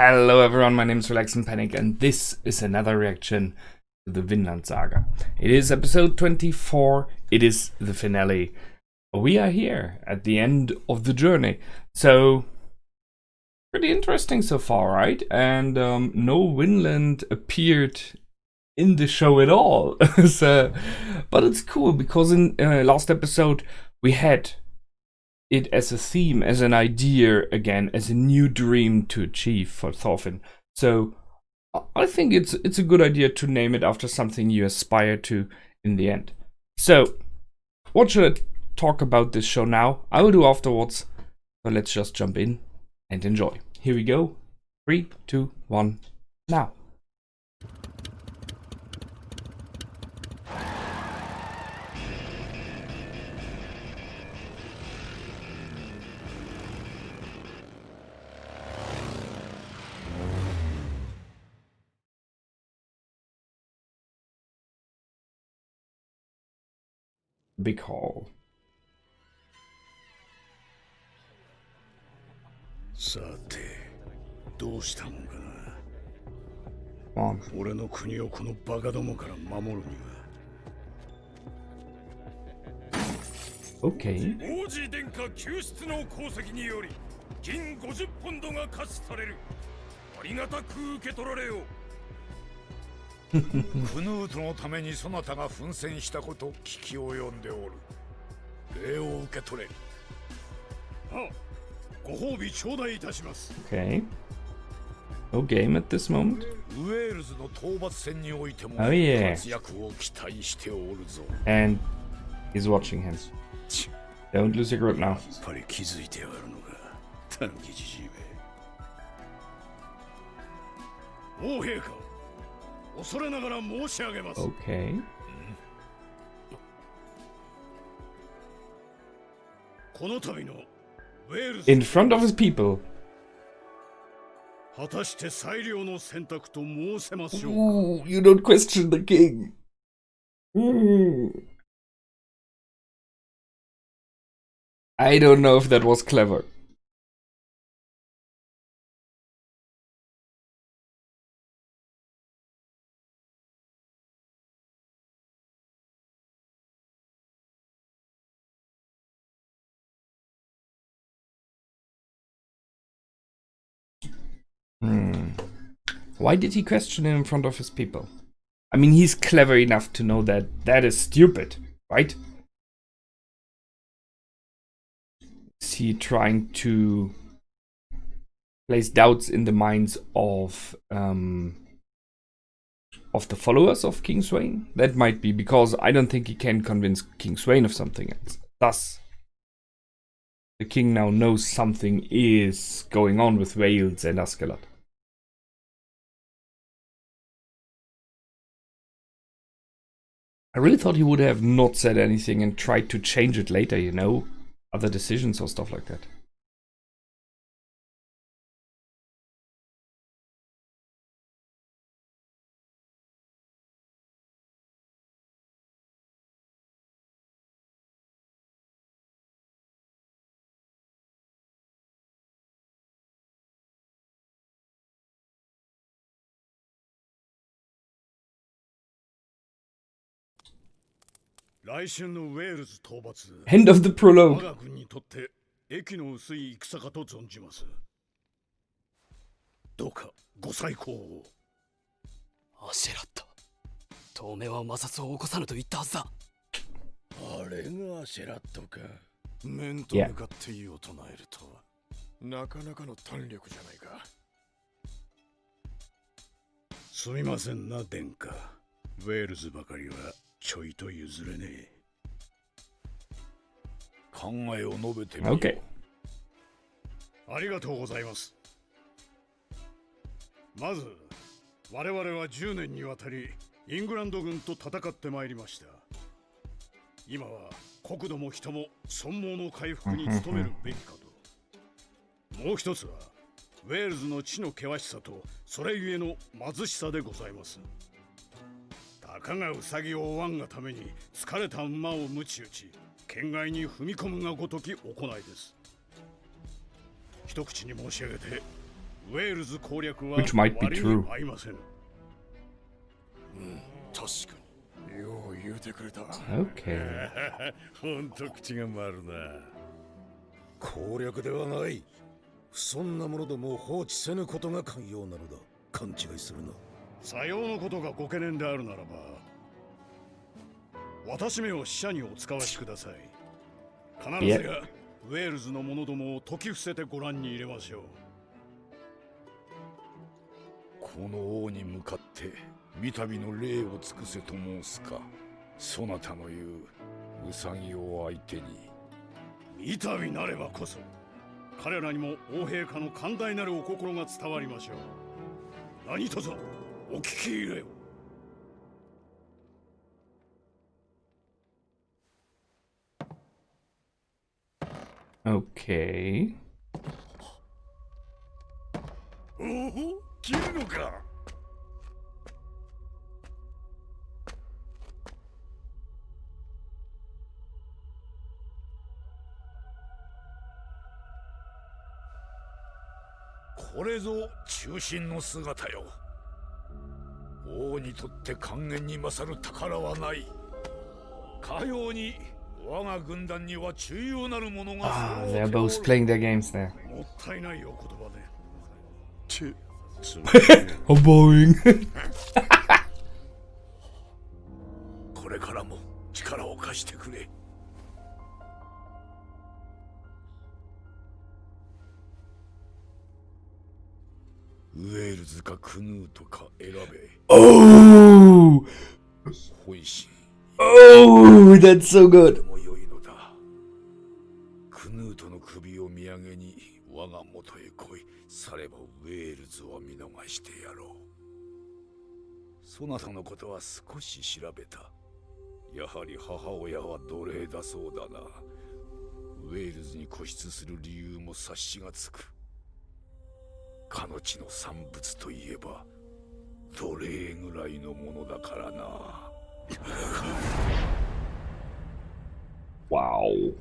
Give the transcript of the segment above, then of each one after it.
Hello everyone, my name is Relax and Panic, and this is another reaction to the Vinland Saga. It is episode 24, it is the finale. We are here at the end of the journey, so pretty interesting so far, right? And no Vinland appeared in the show at all, but it's cool because in last episode we had it as a theme, as an idea again, as a new dream to achieve for Thorfinn. So I think it's a good idea to name it after something you aspire to in the end. So what should I talk about this show now? I will do afterwards. So let's just jump in and enjoy. Here we go. 3, 2, 1, now. Big hall. さて、どうしたもんかな。 On. 俺の国をこのバカどもから守るには。 Okay. 王子殿下救出の功績により銀50ポンドが可視される。ありがたく受け取られよう。クヌートのためにそなたが奮戦したこと聞き及んでおる。礼を受け取れ。は、ご褒美頂戴いたします。 Okay. No game at this moment. ウェールズの討伐戦においても Oh yeah. 活躍を期待しておるぞ。 And he's watching him. Don't lose your grip now. やっぱり気づいてやがるのか。たぬきじじいめ。王陛下。 恐れながら申し上げます。 Okay. この度のウェール In ズ front of his people. 果たして最良の選択と申せましょうか。 Ooh, you don't question the king. I don't know if that was clever. Why did he question it in front of his people? I mean, he's clever enough to know that that is stupid, right? Is he trying to place doubts in the minds of the followers of King Sweyn? That might be, because I don't think he can convince King Sweyn of something else. Thus, the king now knows something is going on with Wales and Askeladd. I really thought he would have not said anything and tried to change it later, you know? Other decisions or stuff like that. End of the prologue. 我が軍にとって益の薄い戦かと存じます。どうかご再考を。アシェラット、当面は摩擦を起こさぬと言ったはずだ。あれがアシェラットか。面と向かって意を唱えるとは、なかなかの胆力じゃないか。すみませんな、殿下。ウェールズばかりはちょいと譲れねえ。考えを述べてみよう。Okay. ありがとうございます。まず、我々は10年にわたりイングランド軍と戦ってまいりました。今は国土も人も存亡の回復に努めるべきかと。もう一つは、ウェールズの地の険しさとそれゆえの貧しさでございます。たかがウサギを追わんがために疲れた馬を鞭打ち、県外に踏み込むがごとき行いです。一口に申し上げて、ウェールズ攻略は Which might be 割 true. に合いません。確かによう言うてくれた。 Okay. ほんと口が丸な。攻略ではない。そんなものどもを放置せぬことが肝要なのだ。勘違いするな。さようのことがご懸念であるならば、私めを使者にお使わしください。必ずやウェールズの者どもを解き伏せてご覧に入れましょう。この王に向かって三度の礼を尽くせと申すか。そなたの言うウサギを相手に。三度なればこそ彼らにも王陛下の寛大なるお心が伝わりましょう。何卒お聞き入れよ。Okay. おお、切るのか。これぞ中心の姿よ。王にとって還元に勝る宝はない。かように我が軍団には重要なるものが They're both playing their games there. もったいないお言葉で。Oh, boring. これからも力を貸してくれ。ウェールズかクヌートか選べ。Oh! 本心。Oh, that's so good. も良いのだ。クヌートの首を見上げに我が元へ来い。さればウェールズは見逃してやろう。そなたのことは少し調べた。やはり母親は奴隷だそうだな。ウェールズに固執する理由も察しがつく。かの地の産物といえば奴隷ぐらいのものだからな。Wow.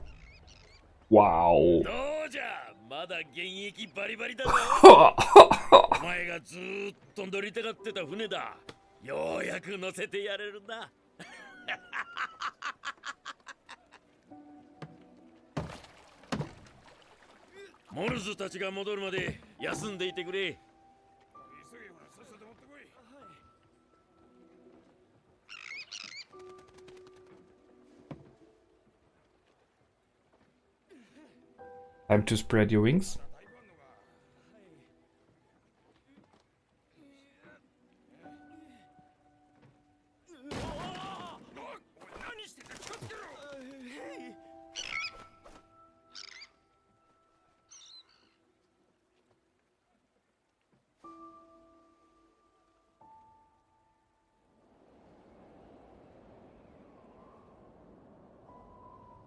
Wow. どうじゃ、まだ現役バリバリだぞ。お前がずーっと乗りたがってた船だ。ようやく乗せてやれるな。モルズたちが戻るまで休んでいてくれ。Time to spread your wings.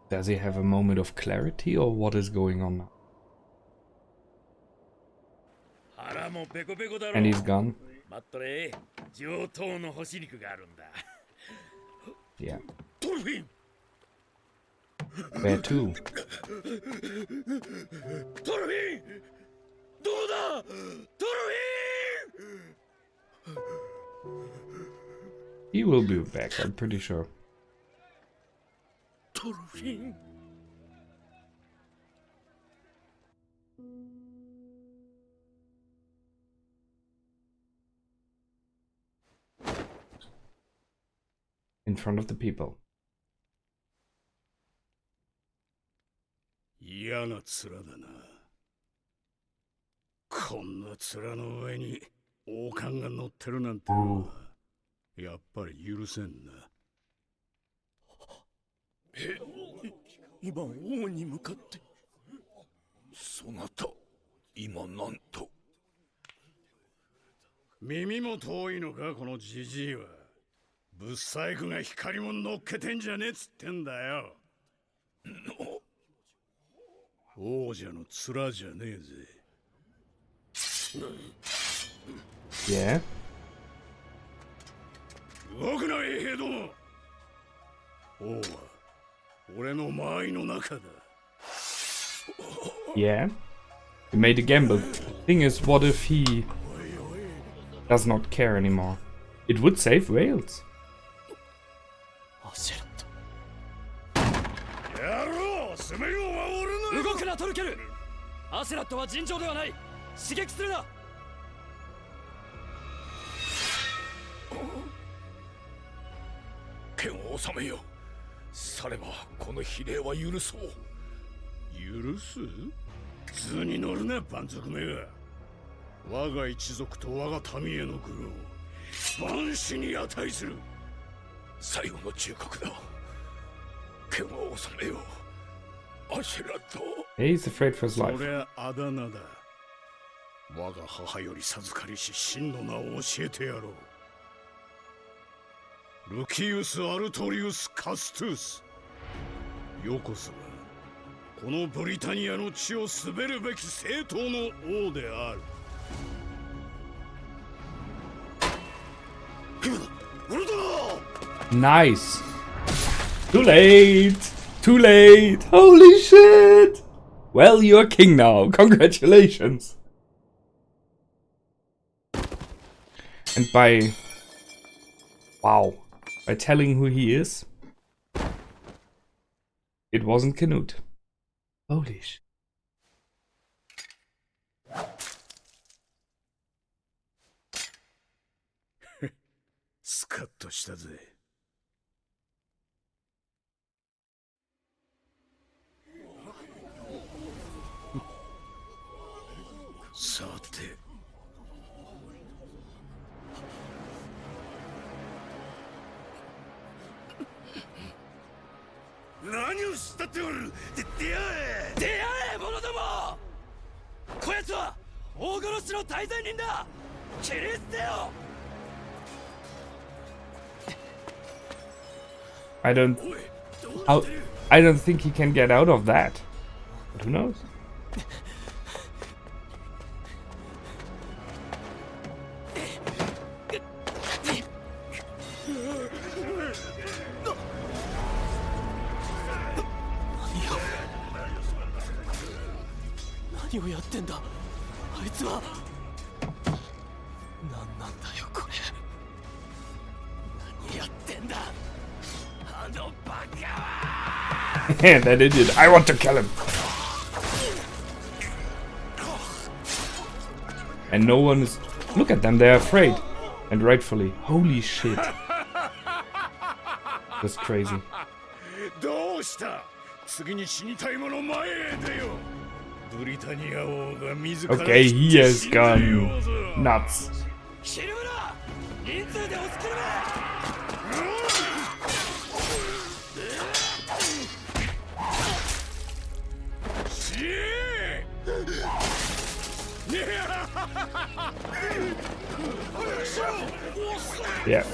Does he have a moment of clarity or what is going on now? And he's gone. Yeah. Where to? He will be back, I'm pretty sure. Thorfinn. In front of the people. 嫌な面だな。こんな面の上に王冠が乗ってるなんてのはやっぱり許せんな。今王に向かって。そなた今なんと。耳も遠いのかこのジジイは。ブッサイクが光も乗っけてんじゃねえっつってんだよ。王者の面じゃねえぜ。Yeah. 動くな衛兵ども。王は俺の間合いの中だ。Yeah. He made a gamble. Thing is, what if he does not care anymore? It would save Wales. アシェラッやろう攻めようは俺のト動くなトルケル。アシェラットは尋常ではない。刺激するな。剣を収めよう。さればこの比例は許そう。許す図に乗るな蛮族めが。我が一族と我が民への愚を万死に値する。最後の忠告だ。剣を収めよう。アシェラット。 He's afraid for his そ life. りゃあだ名だ。我が母より授かりし真の名を教えてやろう。ルキウス・アルトリウス・カストゥース。よこそがこのブリタニアの地を滑るべき正当の王である。今だ、俺だ。 Nice. Too late. Too late. Holy shit. Well, you're king now. Congratulations. And by telling who he is, it wasn't Canute. Holy shit. スカッとしたぜ。さて。何をしたっておる。出会え。出会え者ども。こやつは大殺しの大罪人だ。切り捨てよ。 I don't think he can get out of that. But who knows? What 何をやってんだ。あいつは。何なんだよこれ。何やってんだ。 That idiot. I want to kill him. And no one is... Look at them, they're afraid. And rightfully. Holy shit. That's crazy. どうした。次に死にたい者前へ出よ。ブリタニア王が自ら Okay, he has gone nuts. ひるむな。人数で押し切るな。 Yeah.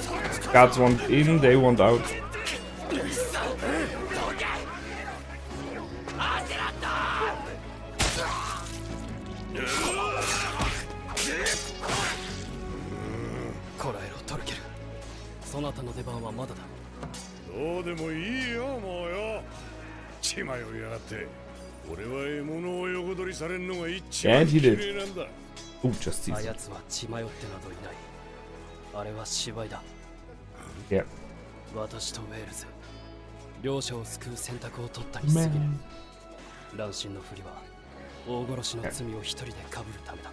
Guards want in, they want out. Koraero Torkel. そなたの出番はまだだ。どうでもいいよもうよ。血迷いやがって。俺は獲物を横取りされんのが一番綺麗なんだ。Oh, just sees. あやつは血迷ってなどいない。あれは芝居だ。Yeah. 私とウェールズ、両者を救う選択を取ったに過ぎる。乱心のふりは大殺しの罪を一人で被るためだ。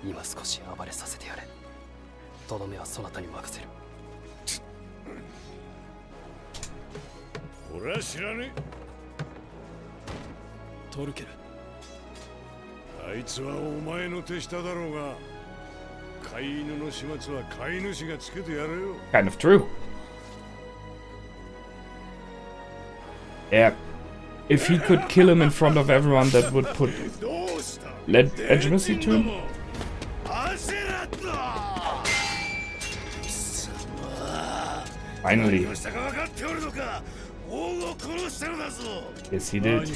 今少し暴れさせてやれ。とどめはそなたに任せる。俺は知らねえ。トルケル。あいつはお前の手下だろうが、飼い犬の始末は飼い主がつけてやれよ。Kind of true. Yeah. If he could kill him in front of everyone, that would put legitimacy to him. Finally. Yes, he did.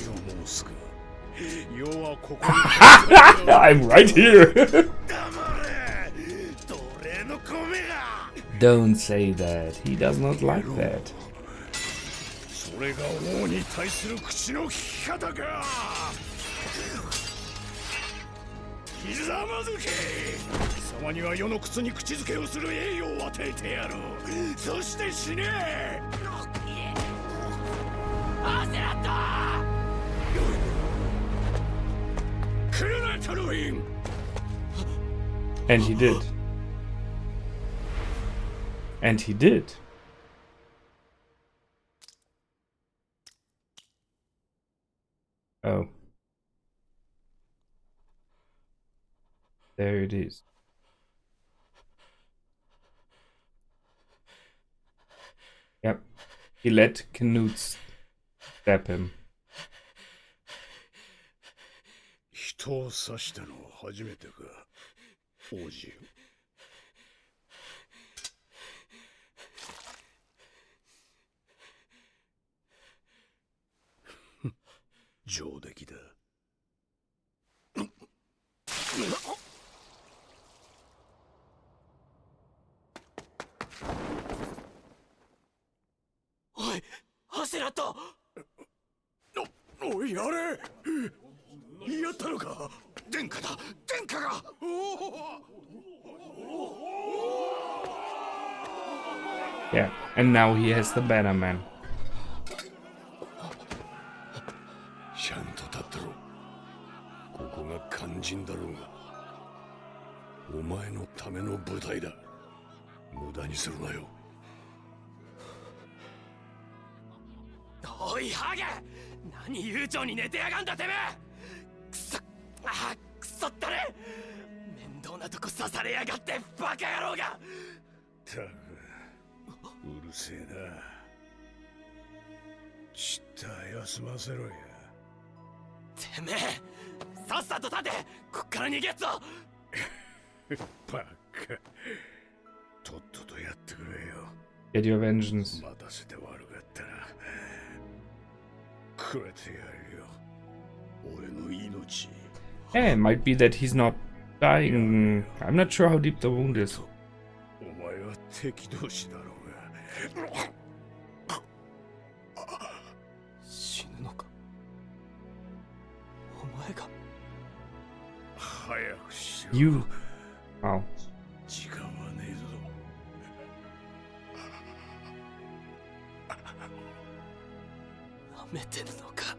I'm right here. Don't say that. He does not like that. それが王に対する口の利き方か。ひざまずけ。貴様には世の靴に口づけをする栄誉を与えてやろう。そして死ね。アセラット。来るなトルフィン。 And he did. And he did. Oh. There it is. Yep. He let Knut stab him. 人を刺したのは初めてか、王子よ。上出来だ。おい、アセラット。おい、やれ。やったのか。殿下だ、殿下が。Yeah, and now he has the banner man. ちゃんと立ってろ。ここが肝心だろうが、お前のための舞台だ。無駄にするなよ。おいハゲ、何悠長に寝てやがんだてめえ。くそ、あ、くそったれ。面倒なとこ刺されやがってバカ野郎が。たく、うるせえな。ちった休ませろや。てめえ、さっさと立て。こっから逃げっぞ。バカ。とっととやってくれよ。Get your vengeance. 待たせて悪かったな。くれてやるよ。俺の命。Yeah, it might be that he's not dying. I'm not sure how deep the wound is. お前は敵同士だろうが。死ぬのか。お前が。早くしろ。 You. Wow. 時間はねえぞ。なめてんのか、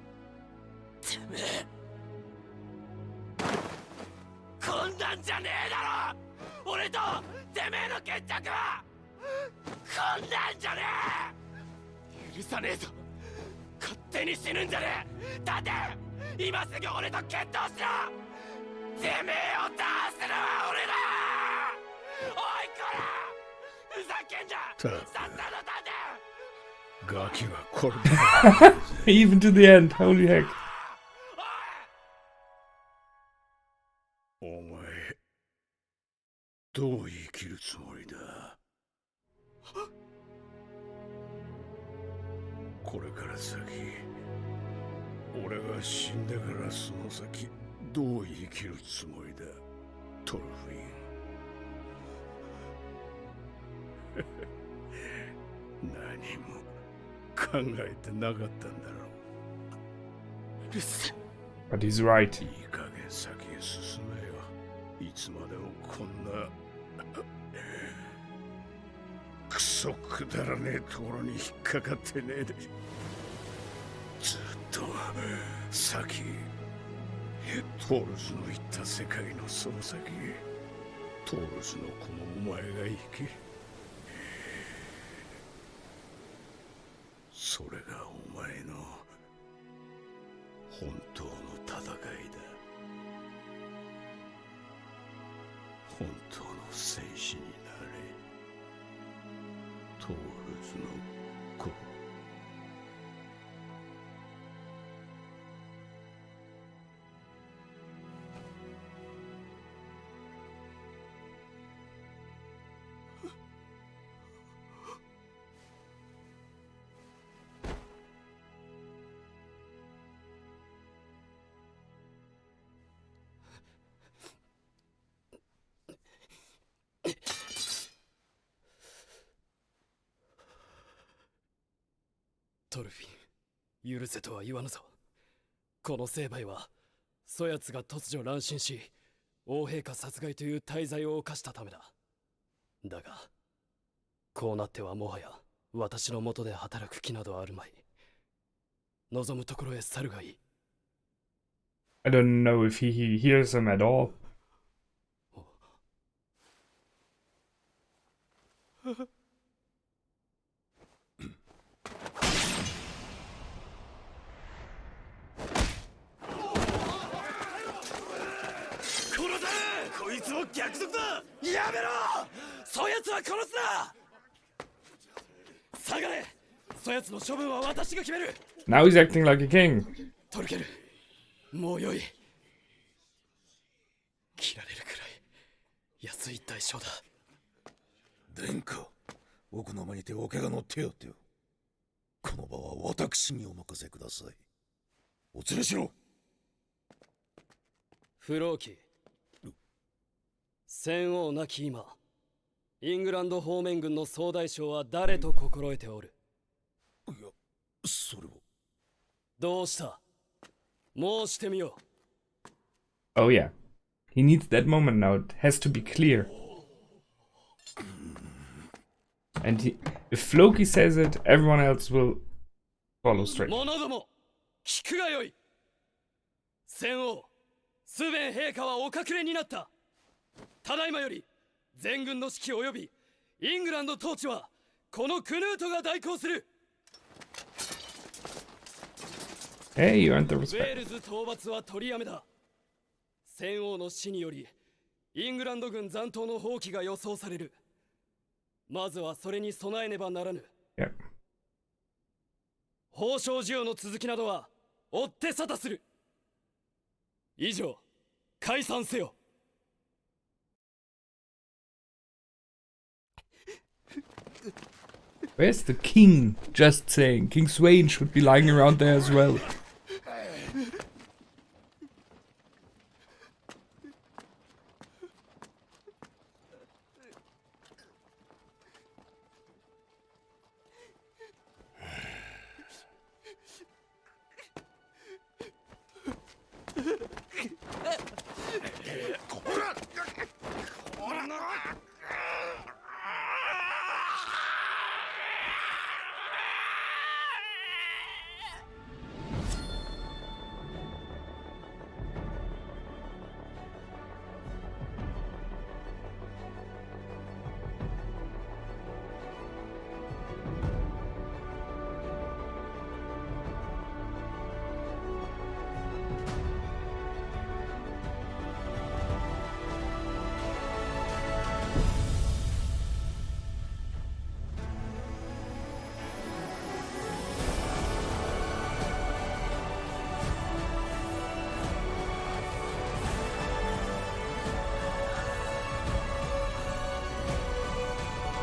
てめえ。こんなんじゃねえだろ。俺とてめえの決着はこんなんじゃねえ。許さねえぞ。勝手に死ぬんじゃねえ。立て、今すぐ俺と決闘しろ。てめえを倒すのは俺だ。おいこら、ふざけんな。さっさと立て。ガキがこれだ。Even to the end. Holy heck. お前、どう生きるつもりだ。これから先、俺が死んでからその先、どう生きるつもりだ、トルフィン。何も考えてなかったんだろう。うるせえ。 But he's right. いい加減先へ進めよ。いつまでもこんなクソくだらねえところに引っかかってねえで。ずっと先、トールズの言った世界のその先、トールズのこのお前が生き、それがお前の本当の戦いだ。本当の戦士になれ。トールズの子。トルフィン、許せとは言わぬぞ。この成敗はそやつが突如乱心し王陛下殺害という大罪を犯したためだ。だがこうなってはもはや私の下で働く気などあるまい。望むところへ去るがいい。 I don't know if he hears him at all. こいつも逆賊だ。やめろ。そやつは殺すな。下がれ。そやつの処分は私が決める。 Now he's acting like a king. トルケル、もうよい。切られるくらい安い代償だ。殿下、奥の間にておけが乗ってやってよ。この場は私にお任せください。お連れしろ。不老記、戦王なき今、イングランド方面軍の総大将は誰と心得ておる。いや、それは。どうした、申してみよ。 Oh yeah. He needs that moment now. It has to be clear. And if Floki says it, everyone else will follow straight. 者ども、聞くがよい。戦王スヴェン陛下はお隠れになった。ただいまより全軍の指揮及びイングランド統治はこのクヌートが代行する。 Hey, you earned the ウェー respect. ルズ討伐は取りやめだ。戦王の死によりイングランド軍残党の放棄が予想される。まずはそれに備えねばならぬ。 Yeah. 宝生授与の続きなどは追って沙汰する。以上、解散せよ。 Where's the king? Just saying. King Swain should be lying around there as well.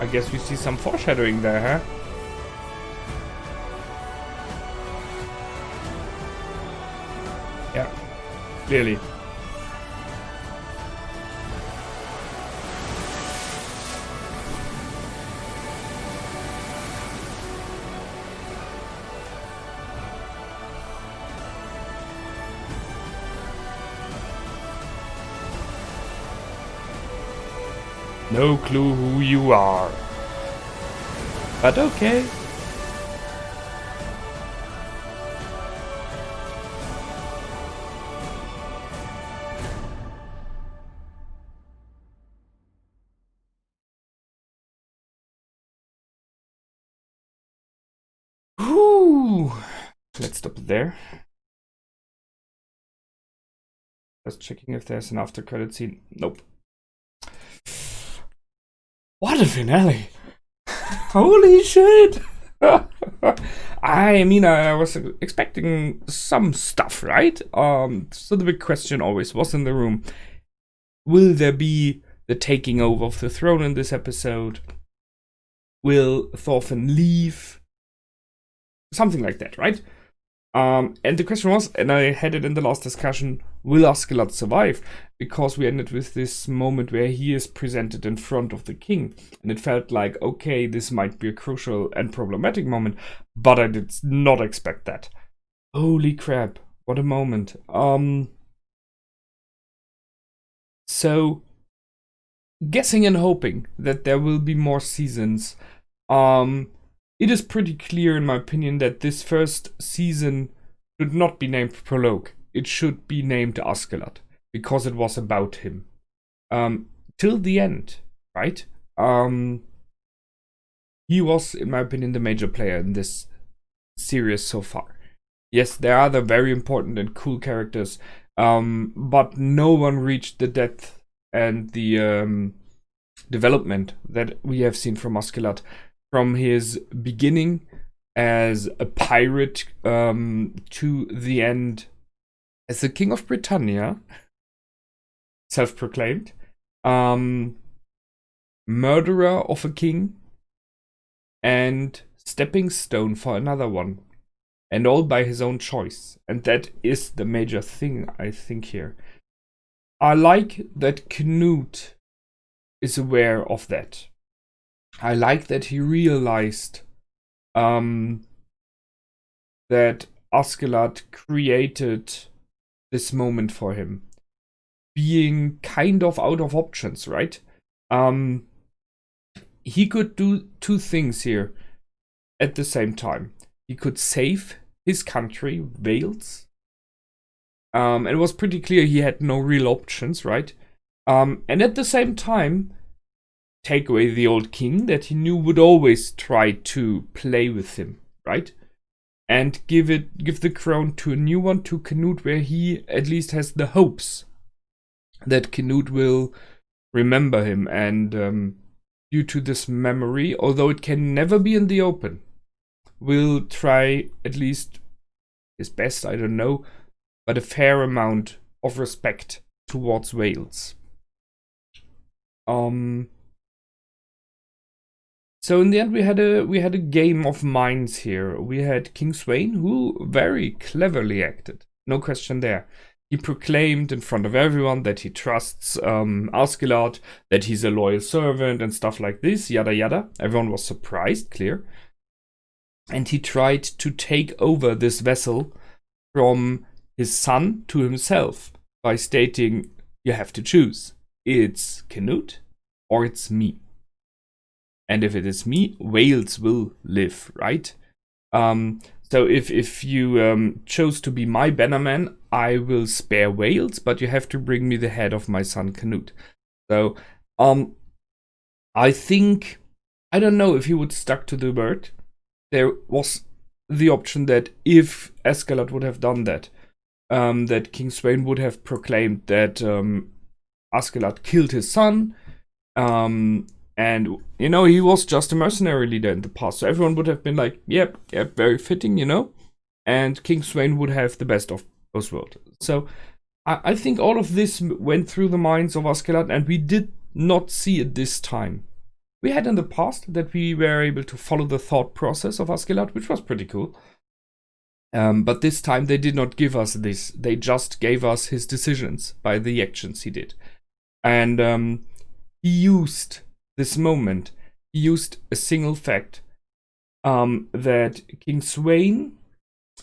I guess we see some foreshadowing there, huh? Yeah, clearly. No clue who you are. But okay. Whew. Let's stop it there. Just checking if there's an after credit scene. Nope. What a finale! Holy shit! I mean, I was expecting some stuff, right? So the big question always was in the room: will there be the taking over of the throne in this episode? Will Thorfinn leave? Something like that, right? And the question was, and I had it in the last discussion, will Askeladd survive? Because we ended with this moment where he is presented in front of the king. And it felt like, okay, this might be a crucial and problematic moment, but I did not expect that. Holy crap, what a moment. So, guessing and hoping that there will be more seasons. It is pretty clear, in my opinion, that this first season should not be named Prologue. It should be named Askeladd, because it was about him. Till the end, right? He was, in my opinion, the major player in this series so far. Yes, there are other very important and cool characters, but no one reached the depth and the development that we have seen from Askeladd, from his beginning as a pirate to the end as the King of Britannia, self-proclaimed, murderer of a king, and stepping stone for another one. And all by his own choice. And that is the major thing, I think, here. I like that Knut is aware of that. I like that he realized that Askeladd created this moment for him, being kind of out of options, right? He could do two things here at the same time. He could save his country, Wales. It was pretty clear he had no real options, right? And at the same time, take away the old king that he knew would always try to play with him, right? And give the crown to a new one, to Knut, where he at least has the hopes that Knut will remember him. And due to this memory, although it can never be in the open, will try at least his best, I don't know, but a fair amount of respect towards Wales. So in the end, we had a game of minds here. We had King Sweyn, who very cleverly acted, no question there. He proclaimed in front of everyone that he trusts Askeladd, that he's a loyal servant and stuff like this, yada yada. Everyone was surprised, clear. And he tried to take over this vessel from his son to himself by stating, you have to choose. It's Knut or it's me. And if it is me, Wales will live, right? So if you chose to be my bannerman, I will spare Wales, but you have to bring me the head of my son Knut. So I think, I don't know if he would stuck to the word. There was the option that if Askeladd would have done that, that King Sweyn would have proclaimed that Askeladd killed his son, and, you know, he was just a mercenary leader in the past. So everyone would have been like, yep, very fitting, you know? And King Sweyn would have the best of both worlds. So I think all of this went through the minds of Askeladd, and we did not see it this time. We had in the past that we were able to follow the thought process of Askeladd, which was pretty cool. But this time they did not give us this. They just gave us his decisions by the actions he did. And he used this moment. He used a single fact that King Sweyn,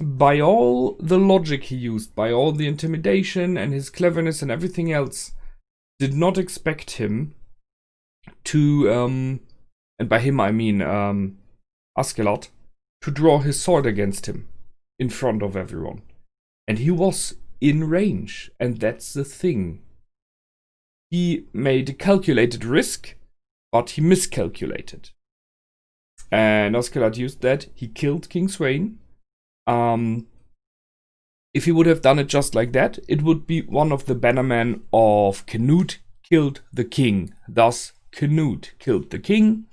by all the logic he used, by all the intimidation and his cleverness and everything else, did not expect him to, and by him I mean Askeladd, to draw his sword against him in front of everyone. And he was in range, and that's the thing. He made a calculated risk, but he miscalculated. And Askeladd used that. He killed King Sweyn. If he would have done it just like that, it would be one of the bannermen of Knut killed the king. Thus, Knut killed the king,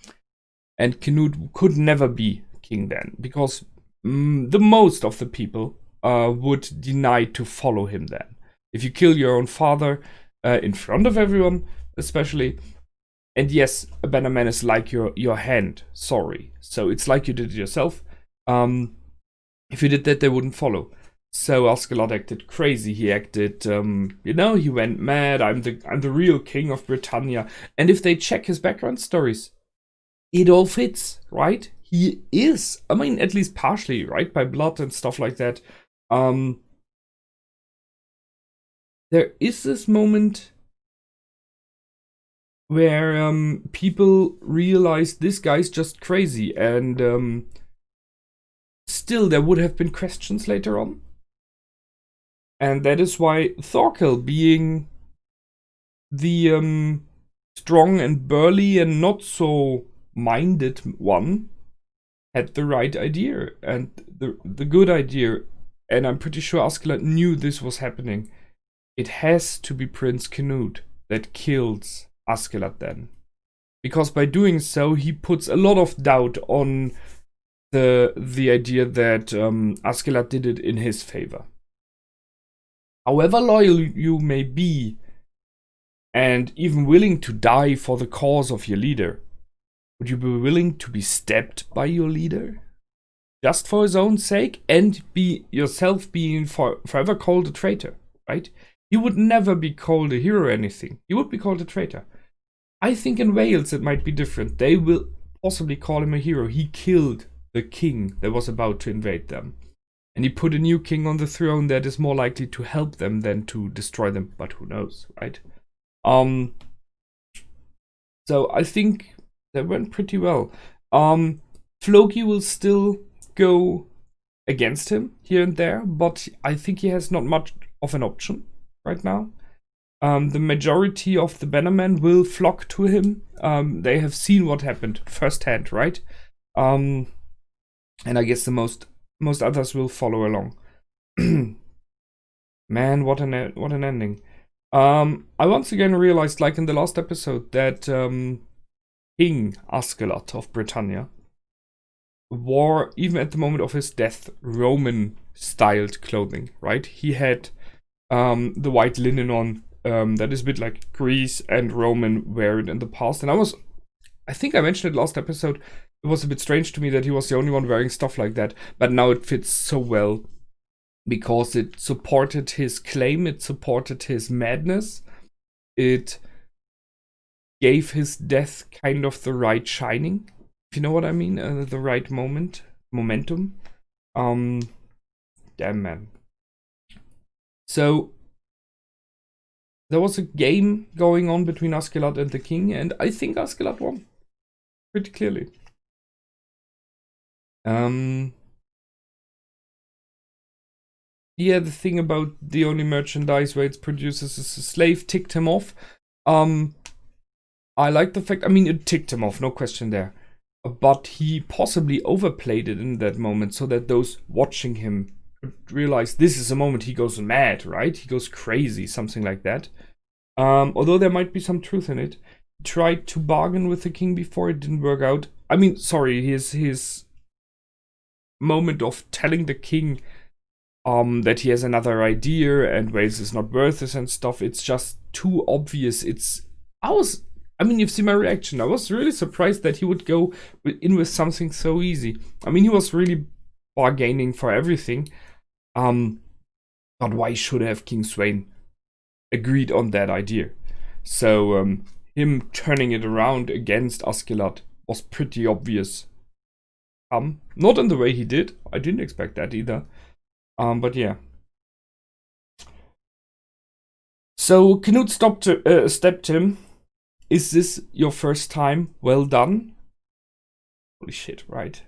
and Knut could never be king then, because the most of the people would deny to follow him then. If you kill your own father in front of everyone, especially, and yes, a bannerman is like your hand, sorry. So it's like you did it yourself. If you did that, they wouldn't follow. So Askeladd acted crazy. He acted, he went mad. I'm the real king of Britannia. And if they check his background stories, it all fits, right? He is, I mean, at least partially, right? By blood and stuff like that. There is this moment where people realized this guy's just crazy, and still there would have been questions later on. And that is why Thorkel, being the strong and burly and not so minded one, had the right idea and the good idea. And I'm pretty sure Askeladd knew this was happening. It has to be Prince Canute that kills Askeladd then. Because by doing so, he puts a lot of doubt on the idea that Askeladd did it in his favor. However loyal you may be, and even willing to die for the cause of your leader, would you be willing to be stabbed by your leader? Just for his own sake, and be yourself being forever called a traitor, right? You would never be called a hero or anything. You would be called a traitor. I think in Wales it might be different. They will possibly call him a hero. He killed the king that was about to invade them. And he put a new king on the throne that is more likely to help them than to destroy them. But who knows, right? So I think that went pretty well. Floki will still go against him here and there, but I think he has not much of an option right now. The majority of the bannermen will flock to him. They have seen what happened firsthand, right? And I guess the most others will follow along. Man, what an ending. I once again realized, like in the last episode, that King Askeladd of Britannia wore, even at the moment of his death, Roman-styled clothing, right? He had the white linen on, that is a bit like Greece and Roman wear it in the past. And I think I mentioned it last episode, it was a bit strange to me that he was the only one wearing stuff like that. But now it fits so well, because it supported his claim, it supported his madness, it gave his death kind of the right shining, if you know what I mean, the right momentum. Damn, man. So there was a game going on between Askeladd and the king, and I think Askeladd won pretty clearly. Yeah, the thing about the only merchandise where it produces is a slave ticked him off. I like the fact, I mean, it ticked him off, no question there. But he possibly overplayed it in that moment so that those watching him could realize this is a moment he goes mad, right? He goes crazy, something like that. Although there might be some truth in it. He tried to bargain with the king before, it didn't work out. I mean, sorry, his moment of telling the king that he has another idea and Wales is not worth this and stuff, it's just too obvious. I mean, you've seen my reaction. I was really surprised that he would go in with something so easy. I mean, he was really bargaining for everything. But why should have King Sweyn agreed on that idea? So him turning it around against Askeladd was pretty obvious. Not in the way he did. I didn't expect that either. But yeah. So Canute stepped him. Is this your first time? Well done. Holy shit, right?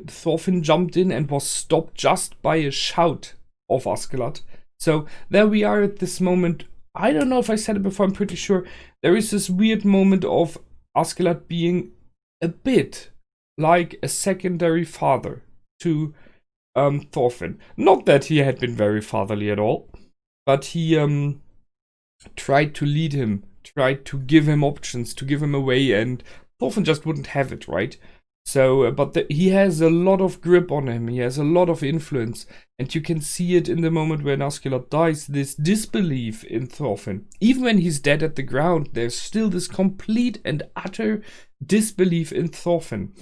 Thorfinn jumped in and was stopped just by a shout of Askeladd. So there we are at this moment. I don't know if I said it before, I'm pretty sure. There is this weird moment of Askeladd being a bit like a secondary father to Thorfinn. Not that he had been very fatherly at all, but he tried to lead him, tried to give him options, to give him a way, and Thorfinn just wouldn't have it, right? So, but he has a lot of grip on him, he has a lot of influence, and you can see it in the moment when Askeladd dies, this disbelief in Thorfinn. Even when he's dead at the ground, there's still this complete and utter disbelief in Thorfinn.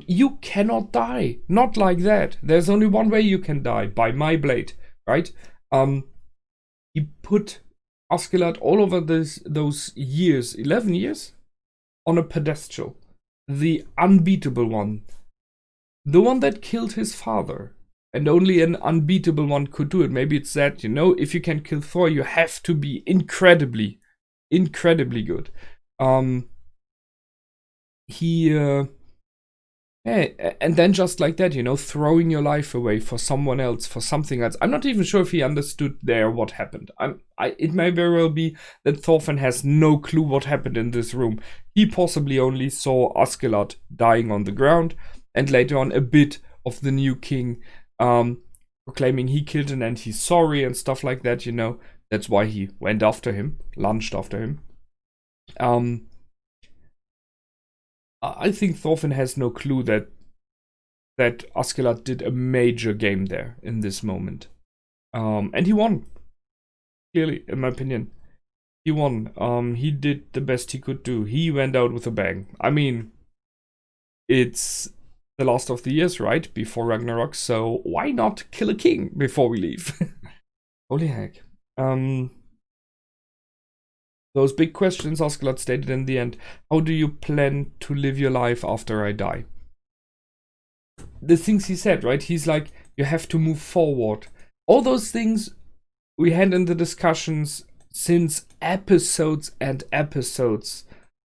You cannot die, not like that. There's only one way you can die, by my blade, right? He put Askeladd all over those years, 11 years, on a pedestal. The unbeatable one. The one that killed his father. and only an unbeatable one could do it. Maybe it's that, you know, if you can kill Thor, you have to be incredibly good. And then just like that, you know, throwing your life away for someone else, for something else. I'm not even sure if he understood there what happened. It may very well be that Thorfinn has no clue what happened in this room. He possibly only saw Askeladd dying on the ground, and later on a bit of the new king proclaiming he killed him and he's sorry and stuff like that, you know. That's why he went after him, lunged after him. I think Thorfinn has no clue that Askeladd did a major game there in this moment. And he won. Clearly, in my opinion. He won. He did the best he could do. He went out with a bang. I mean, it's the last of the years, right? Before Ragnarok, so why not kill a king before we leave? Holy heck. Those big questions Askeladd stated in the end. How do you plan to live your life after I die? The things he said, right? He's like, you have to move forward. All those things we had in the discussions since episodes and episodes.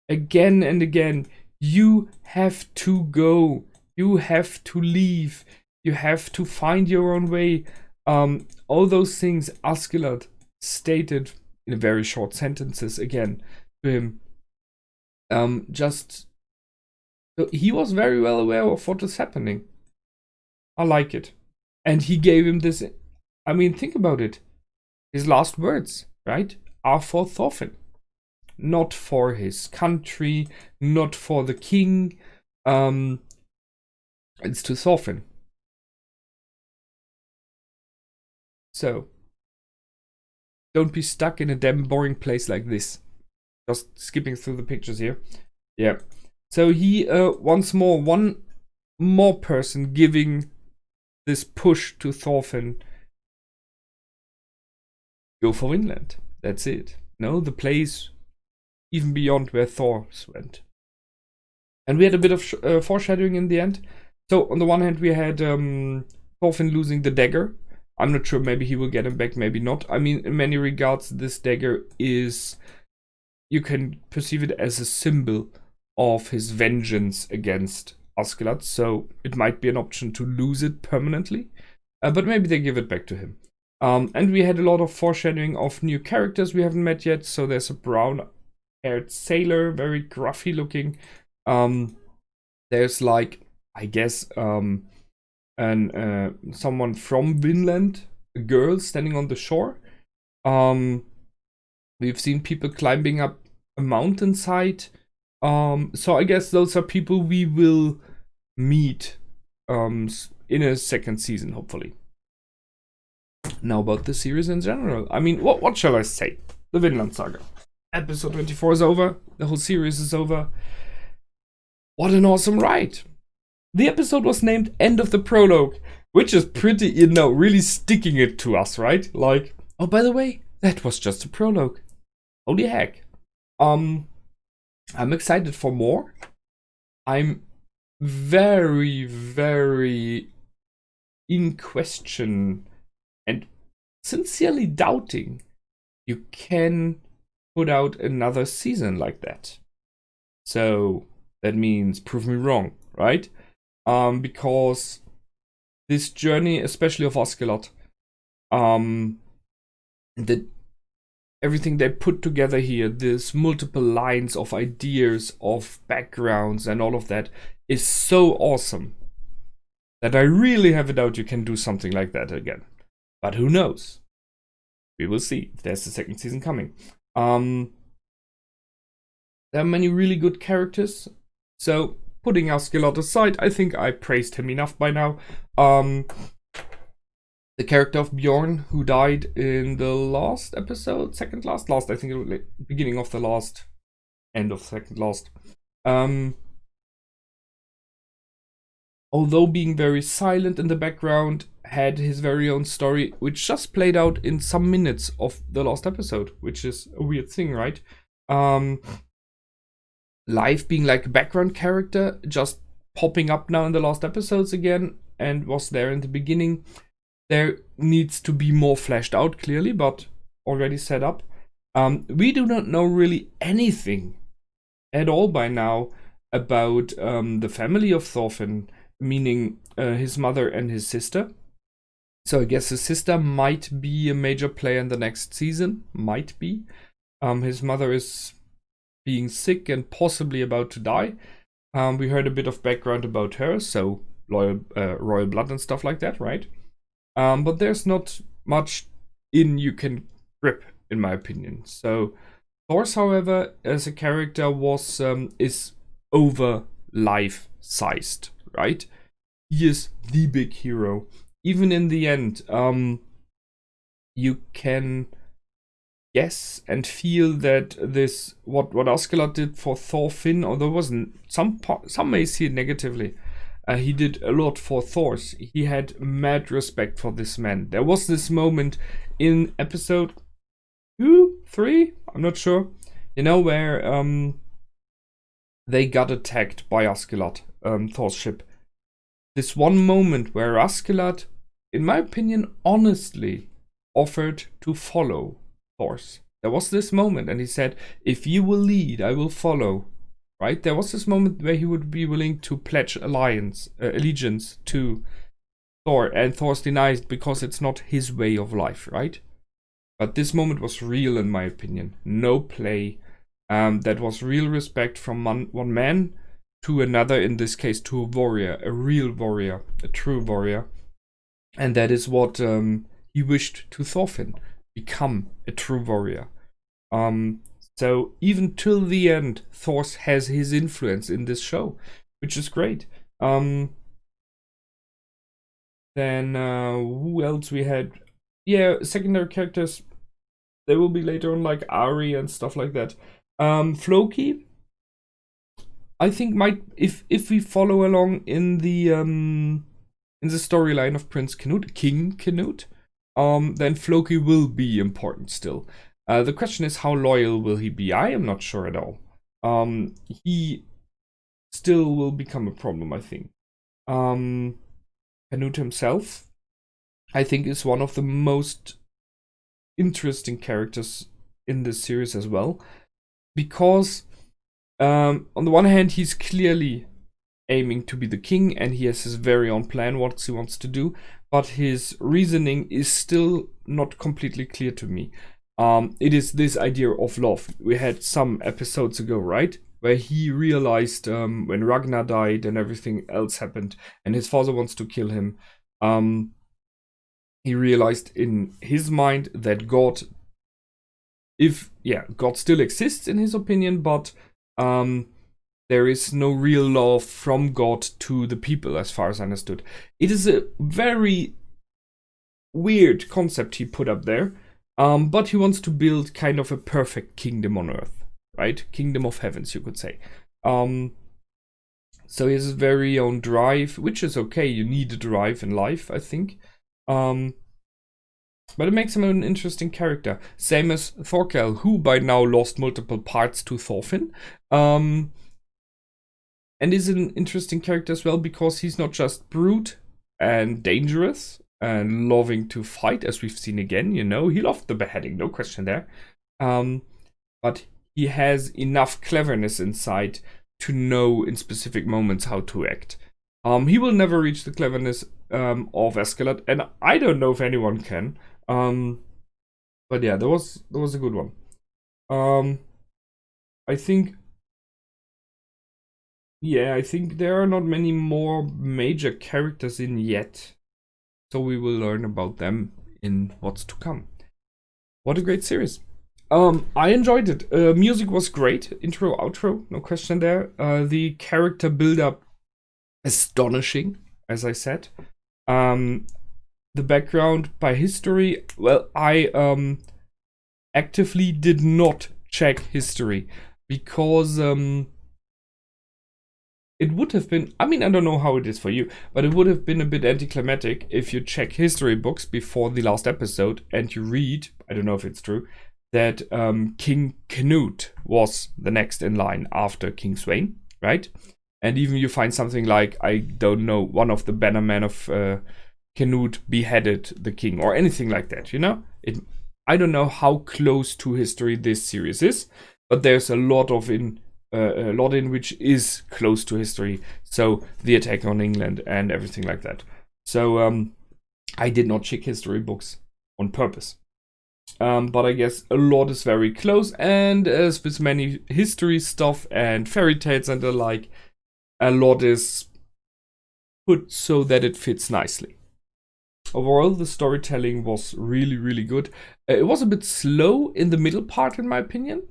Again and again. You have to go. You have to leave. You have to find your own way. All those things Askeladd stated in very short sentences again to him. He was very well aware of what is happening. I like it. And he gave him this, I mean, think about it. His last words, right, are for Thorfinn. Not for his country, not for the king. It's to Thorfinn. So, don't be stuck in a damn boring place like this. Just skipping through the pictures here. Yeah. So he, once more, one more person giving this push to Thorfinn. Go for Vinland. That's it. No, the place even beyond where Thor went. And we had a bit of foreshadowing in the end. So on the one hand, we had Thorfinn losing the dagger. I'm not sure, maybe he will get him back, maybe not. I mean, in many regards, this dagger is, you can perceive it as a symbol of his vengeance against Askeladd. So it might be an option to lose it permanently. But maybe they give it back to him. And we had a lot of foreshadowing of new characters we haven't met yet. So there's a brown-haired sailor, very gruffy looking. There's like, I guess, someone from Vinland, a girl standing on the shore. We've seen people climbing up a mountainside. So I guess those are people we will meet in a second season, hopefully. Now about the series in general. I mean, what shall I say? The Vinland Saga. Episode 24 is over. The whole series is over. What an awesome ride. The episode was named End of the Prologue, which is pretty, you know, really sticking it to us, right? Like, oh, by the way, that was just a prologue. Holy heck. I'm excited for more. I'm very, very in question and sincerely doubting you can put out another season like that. So that means prove me wrong, right? Because this journey, especially of Askeladd, everything they put together here, this multiple lines of ideas, of backgrounds and all of that is so awesome that I really have a doubt you can do something like that again. But who knows? We will see if there's a second season coming. There are many really good characters. So, putting Askeladd aside, I think I praised him enough by now. The character of Bjorn, who died in the last episode, second last, I think it was like beginning of the last, end of second last. Although being very silent in the background, had his very own story, which just played out in some minutes of the last episode, which is a weird thing, right? Life being like a background character, just popping up now in the last episodes again, and was there in the beginning. There needs to be more fleshed out, clearly, but already set up. We do not know really anything at all by now about the family of Thorfinn, meaning his mother and his sister. So I guess his sister might be a major player in the next season. Might be. His mother is being sick and possibly about to die. We heard a bit of background about her, so royal blood and stuff like that, right? But there's not much you can grip, in my opinion. So Thors, however, as a character is over life-sized, right? He is the big hero. Even in the end, you can guess and feel that this what Askeladd did for Thorfinn, although wasn't some may see it negatively. He did a lot for Thors. He had mad respect for this man. There was this moment in episode 2, 3, I'm not sure, where they got attacked by Askeladd, Thor's ship. This one moment where Askeladd, in my opinion, honestly offered to follow Thors. There was this moment, and he said, if you will lead, I will follow. Right? There was this moment where he would be willing to pledge allegiance to Thor, and Thor's denied because it's not his way of life, right? But this moment was real, in my opinion. No play. That was real respect from one man to another, in this case to a warrior, a real warrior, a true warrior. And that is what he wished to Thorfinn, become a true warrior. So even till the end, Thor has his influence in this show, which is great. Then who else we had? Yeah, secondary characters. They will be later on, like Ari and stuff like that. Floki, I think might, if we follow along in the storyline of Prince Canute, King Canute, then Floki will be important still. The question is, how loyal will he be? I am not sure at all. He still will become a problem, I think. Canute himself, I think, is one of the most interesting characters in this series as well. Because, on the one hand, he's clearly aiming to be the king, and he has his very own plan, what he wants to do. But his reasoning is still not completely clear to me. It is this idea of love. We had some episodes ago, right? Where he realized when Ragnar died and everything else happened and his father wants to kill him. He realized in his mind that God still exists in his opinion, but there is no real love from God to the people, as far as I understood. It is a very weird concept he put up there. But he wants to build kind of a perfect kingdom on earth, right? Kingdom of heavens, you could say. So he has his very own drive, which is okay. You need a drive in life, I think. But it makes him an interesting character. Same as Thorkel, who by now lost multiple parts to Thorfinn. And is an interesting character as well, because he's not just brute and dangerous and loving to fight, as we've seen again, he loved the beheading, no question there. But he has enough cleverness inside to know in specific moments how to act. He will never reach the cleverness of Askeladd, and I don't know if anyone can. But yeah, that was a good one. I think there are not many more major characters in yet. So we will learn about them in what's to come. What a great series. I enjoyed it. Music was great. Intro, outro, no question there. The character build-up, astonishing, as I said. The background by history, well, I actively did not check history. Because it would have been, I don't know how it is for you, but it would have been a bit anticlimactic if you check history books before the last episode and you read, I don't know if it's true, that King Canute was the next in line after King Sweyn, right? And even you find something like, I don't know, one of the bannermen of Canute beheaded the king or anything like that, you know? I don't know how close to history this series is, but there's a lot in which is close to history. So the attack on England and everything like that. So I did not check history books on purpose. But I guess a lot is very close, and as with many history stuff and fairy tales and the like, a lot is put so that it fits nicely. Overall, the storytelling was really, really good. It was a bit slow in the middle part, in my opinion.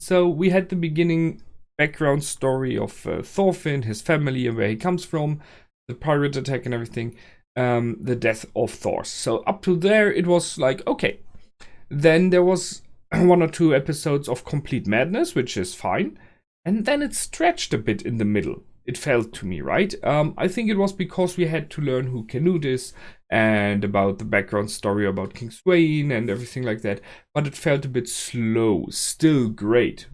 So we had the beginning background story of Thorfinn, his family, and where he comes from, the pirate attack and everything, the death of Thor. So up to there, it was like, okay. Then there was 1 or 2 episodes of complete madness, which is fine. And then it stretched a bit in the middle. It felt to me, right? I think it was because we had to learn who Canute is and about the background story about King Sweyn and everything like that. But it felt a bit slow. Still great.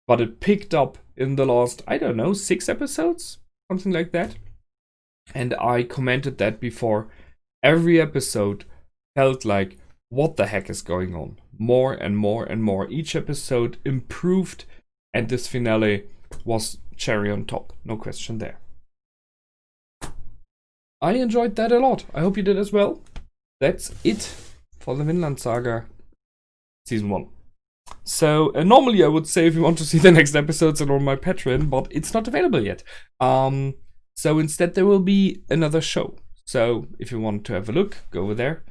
But it picked up in the last, I don't know, 6 episodes? Something like that. And I commented that before. Every episode felt like, what the heck is going on? More and more and more. Each episode improved, and this finale was cherry on top. No question there. I enjoyed that a lot. I hope you did as well. That's it for the Vinland Saga Season 1. So, normally I would say if you want to see the next episodes are on my Patreon, but it's not available yet. So instead there will be another show. So, if you want to have a look, go over there.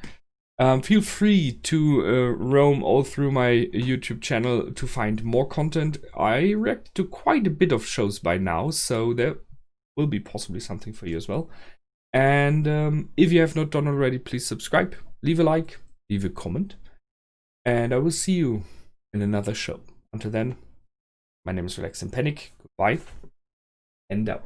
Feel free to roam all through my YouTube channel to find more content. I react to quite a bit of shows by now, so there will be possibly something for you as well. And if you have not done already, please subscribe, leave a like, leave a comment, and I will see you in another show. Until then, my name is Relax and Panic. Goodbye and out.